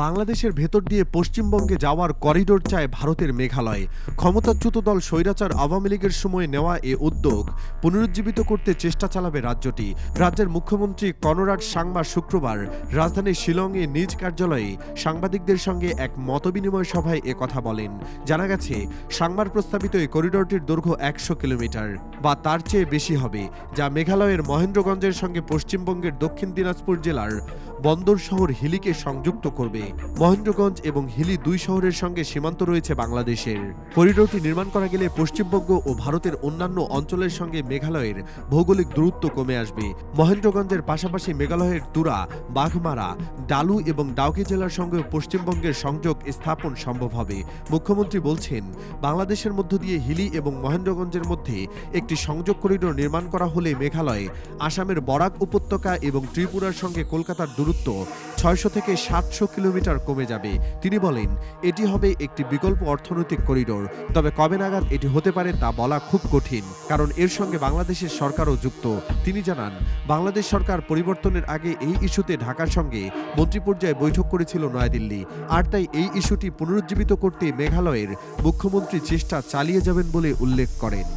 বাংলাদেশের ভেতর দিয়ে পশ্চিমবঙ্গে যাওয়ার করিডোর চায় ভারতের মেঘালয়। ক্ষমতাচ্যুত দল স্বৈরাচার আওয়ামী লীগের সময় নেওয়া এ উদ্যোগ পুনরুজ্জীবিত করতে চেষ্টা চালাবে রাজ্যটি। রাজ্যের মুখ্যমন্ত্রী কনরাড সাংমা শুক্রবার রাজধানী শিলংয়ে নিজ কার্যালয়ে সাংবাদিকদের সঙ্গে এক মতবিনিময় সভায় কথা বলেন। জানা গেছে, সাংমার প্রস্তাবিত এই করিডোরটির দৈর্ঘ্য ১০০ কিলোমিটার বা তার চেয়ে বেশি হবে, যা মেঘালয়ের মহেন্দ্রগঞ্জের সঙ্গে পশ্চিমবঙ্গের দক্ষিণ দিনাজপুর জেলার বন্দর শহর হিলিকে সংযুক্ত করবে। মহেন্দ্রগঞ্জ এবং হিলি দুই শহরের সঙ্গে সীমান্ত রয়েছে বাংলাদেশের। করিডোরটি নির্মাণ করা গেলে পশ্চিমবঙ্গ ও ভারতের অন্যান্য অঞ্চলের সঙ্গে মেঘালয়ের ভৌগোলিক দূরত্ব কমে আসবে। মহেন্দ্রগঞ্জের পাশাপাশি মেঘালয়ের তুরা, বাঘমারা, ডালু এবং ডাউকি জেলার সঙ্গে পশ্চিমবঙ্গের সংযোগ স্থাপন সম্ভব হবে। মুখ্যমন্ত্রী বলছেন, বাংলাদেশের মধ্য দিয়ে হিলি এবং মহেন্দ্রগঞ্জের মধ্যে একটি সংযোগ করিডোর নির্মাণ করা হলে মেঘালয়, আসামের বরাক উপত্যকা এবং ত্রিপুরার সঙ্গে কলকাতার দূরত্ব ৬০০ থেকে ৭০০ কিলোমিটার কমে যাবে। তিনি বলেন, এটি হবে একটি বিকল্প অর্থনৈতিক করিডোর। তবে কবে নাগাদ এটি হতে পারে তা বলা খুব কঠিন, কারণ এর সঙ্গে বাংলাদেশের সরকারও যুক্ত। তিনি জানান, বাংলাদেশ সরকার পরিবর্তনের আগে এই ইস্যুতে ঢাকার সঙ্গে মন্ত্রী পর্যায়ে বৈঠক করেছিল নয়াদিল্লি। আর তাই এই ইস্যুটি পুনরুজ্জীবিত করতে মেঘালয়ের মুখ্যমন্ত্রী চেষ্টা চালিয়ে যাবেন বলে উল্লেখ করেন।